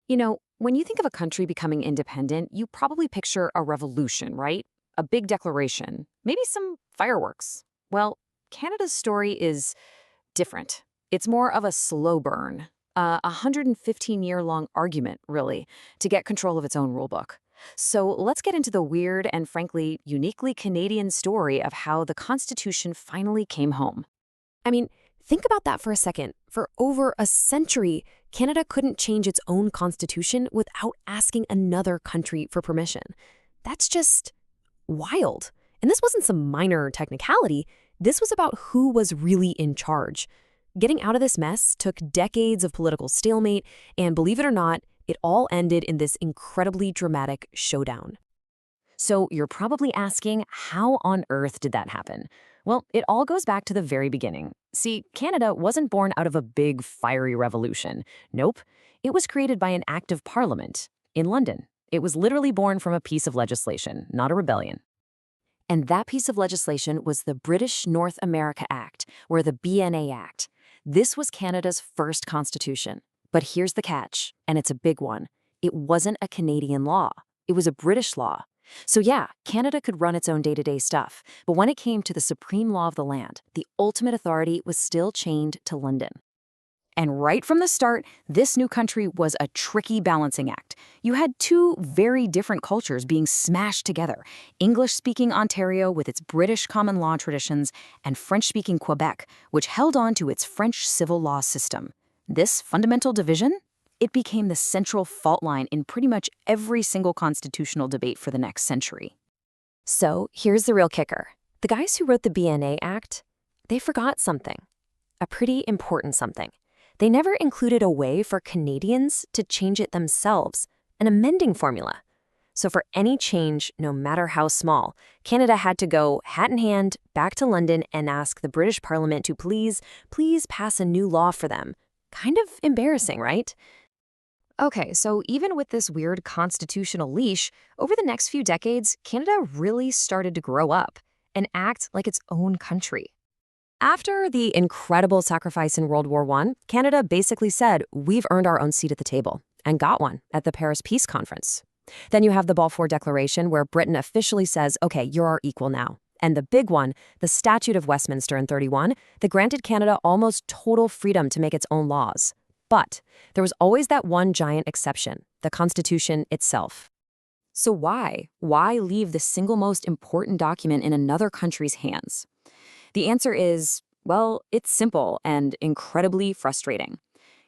When you think of a country becoming independent, you probably picture a revolution, right? A big declaration, maybe some fireworks. Well, Canada's story is different. It's more of a slow burn, a 115-year-long argument, really, to get control of its own rulebook. So let's get into the weird and frankly uniquely Canadian story of how the Constitution finally came home. I mean, think about that for a second. For over a century, Canada couldn't change its own constitution without asking another country for permission. That's just wild. And this wasn't some minor technicality. This was about who was really in charge. Getting out of this mess took decades of political stalemate, and believe it or not, it all ended in this incredibly dramatic showdown. So you're probably asking, how on earth did that happen? Well, it all goes back to the very beginning. See, Canada wasn't born out of a big, fiery revolution. Nope. It was created by an act of parliament in London. It was literally born from a piece of legislation, not a rebellion. And that piece of legislation was the British North America Act, or the BNA Act. This was Canada's first constitution. But here's the catch, and it's a big one. It wasn't a Canadian law. It was a British law. So yeah, Canada could run its own day-to-day stuff, but when it came to the supreme law of the land, the ultimate authority was still chained to London. And right from the start, this new country was a tricky balancing act. You had two very different cultures being smashed together: English-speaking Ontario with its British common law traditions, and French-speaking Quebec, which held on to its French civil law system. This fundamental division? It became the central fault line in pretty much every single constitutional debate for the next century. So here's the real kicker. The guys who wrote the BNA Act, they forgot something. A pretty important something. They never included a way for Canadians to change it themselves, an amending formula. So for any change, no matter how small, Canada had to go hat in hand back to London and ask the British Parliament to please pass a new law for them. Kind of embarrassing, right? Okay, so even with this weird constitutional leash, over the next few decades, Canada really started to grow up and act like its own country. After the incredible sacrifice in World War I, Canada basically said, we've earned our own seat at the table, and got one at the Paris Peace Conference. Then you have the Balfour Declaration, where Britain officially says, okay, you're our equal now. And the big one, the Statute of Westminster in 31, that granted Canada almost total freedom to make its own laws. But there was always that one giant exception, the Constitution itself. So why? Why leave the single most important document in another country's hands? The answer is, well, it's simple and incredibly frustrating.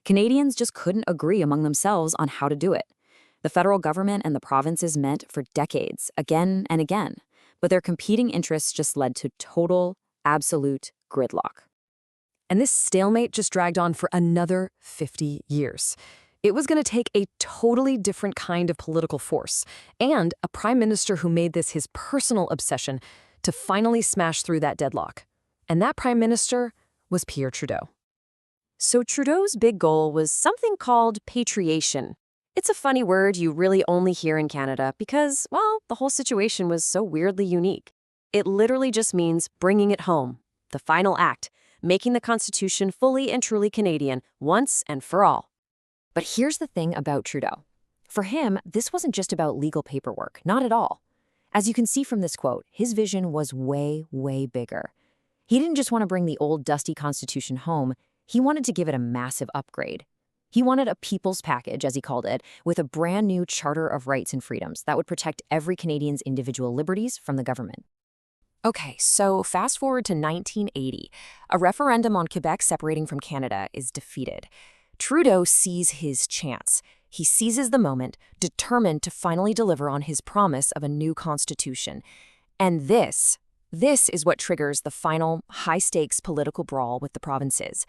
Canadians just couldn't agree among themselves on how to do it. The federal government and the provinces met for decades, again and again, but their competing interests just led to total, absolute gridlock. And this stalemate just dragged on for another 50 years. It was going to take a totally different kind of political force and a prime minister who made this his personal obsession to finally smash through that deadlock. And that prime minister was Pierre Trudeau. So Trudeau's big goal was something called patriation. It's a funny word you really only hear in Canada because, well, the whole situation was so weirdly unique. It literally just means bringing it home, the final act, making the Constitution fully and truly Canadian once and for all. But here's the thing about Trudeau. For him, this wasn't just about legal paperwork, not at all. As you can see from this quote, his vision was way, way bigger. He didn't just want to bring the old dusty Constitution home, he wanted to give it a massive upgrade. He wanted a people's package, as he called it, with a brand new Charter of Rights and Freedoms that would protect every Canadian's individual liberties from the government. Okay, so fast forward to 1980. A referendum on Quebec separating from Canada is defeated. Trudeau sees his chance. He seizes the moment, determined to finally deliver on his promise of a new constitution. And this is what triggers the final, high-stakes political brawl with the provinces.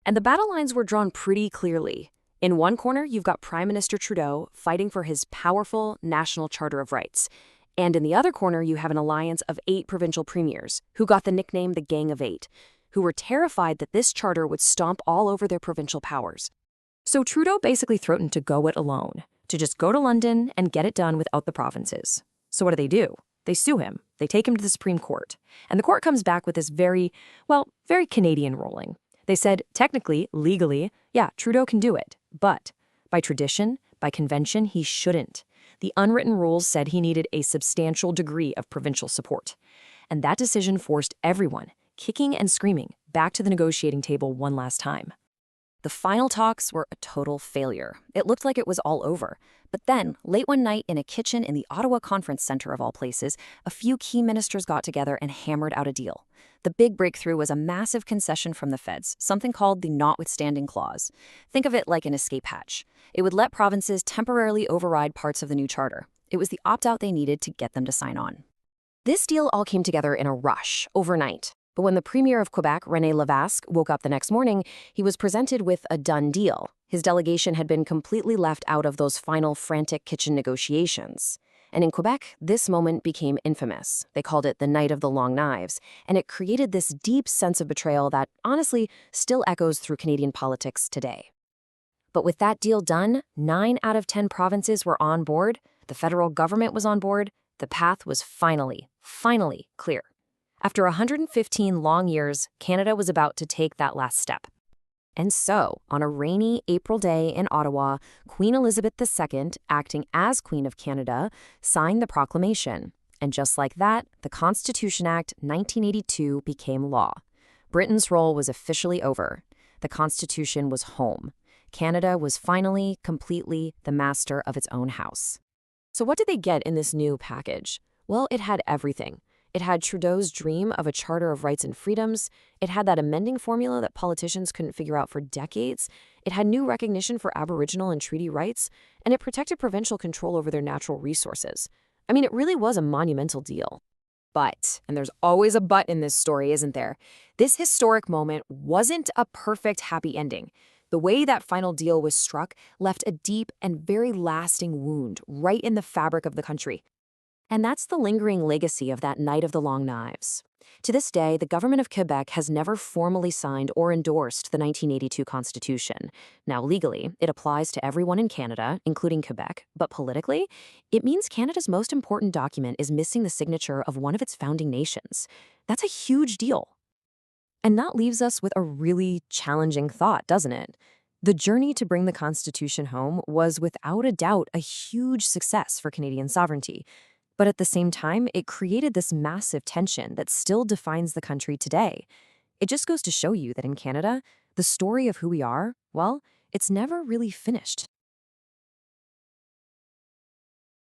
And the battle lines were drawn pretty clearly. In one corner, you've got Prime Minister Trudeau fighting for his powerful National Charter of Rights. And in the other corner, you have an alliance of 8 provincial premiers, who got the nickname the Gang of Eight, who were terrified that this charter would stomp all over their provincial powers. So Trudeau basically threatened to go it alone, to just go to London and get it done without the provinces. So what do? They sue him. They take him to the Supreme Court. And the court comes back with this very Canadian ruling. They said, technically, legally, yeah, Trudeau can do it. But by tradition, By convention, he shouldn't. The unwritten rules said he needed a substantial degree of provincial support. And that decision forced everyone, kicking and screaming, back to the negotiating table one last time. The final talks were a total failure. It looked like it was all over. But then, late one night in a kitchen in the Ottawa Conference Centre of all places, a few key ministers got together and hammered out a deal. The big breakthrough was a massive concession from the feds, something called the Notwithstanding Clause. Think of it like an escape hatch. It would let provinces temporarily override parts of the new charter. It was the opt-out they needed to get them to sign on. This deal all came together in a rush, overnight. But when the Premier of Quebec, René Lévesque, woke up the next morning, he was presented with a done deal. His delegation had been completely left out of those final frantic kitchen negotiations. And in Quebec, this moment became infamous. They called it the Night of the Long Knives, and it created this deep sense of betrayal that, honestly, still echoes through Canadian politics today. But with that deal done, 9 out of 10 provinces were on board, the federal government was on board, the path was finally clear. After 115 long years, Canada was about to take that last step. And so, on a rainy April day in Ottawa, Queen Elizabeth II, acting as Queen of Canada, signed the proclamation. And just like that, the Constitution Act 1982 became law. Britain's role was officially over. The Constitution was home. Canada was finally, completely the master of its own house. So what did they get in this new package? Well, it had everything. It had Trudeau's dream of a Charter of Rights and Freedoms. It had that amending formula that politicians couldn't figure out for decades. It had new recognition for Aboriginal and treaty rights. And it protected provincial control over their natural resources. I mean, it really was a monumental deal. But, and there's always a but in this story, isn't there? This historic moment wasn't a perfect happy ending. The way that final deal was struck left a deep and very lasting wound right in the fabric of the country. And that's the lingering legacy of that Night of the Long Knives. To this day, the government of Quebec has never formally signed or endorsed the 1982 Constitution. Now, legally, it applies to everyone in Canada, including Quebec, but politically, it means Canada's most important document is missing the signature of one of its founding nations. That's a huge deal. And that leaves us with a really challenging thought, doesn't it? The journey to bring the Constitution home was without a doubt a huge success for Canadian sovereignty. But at the same time, it created this massive tension that still defines the country today. It just goes to show you that in Canada, the story of who we are, well, it's never really finished.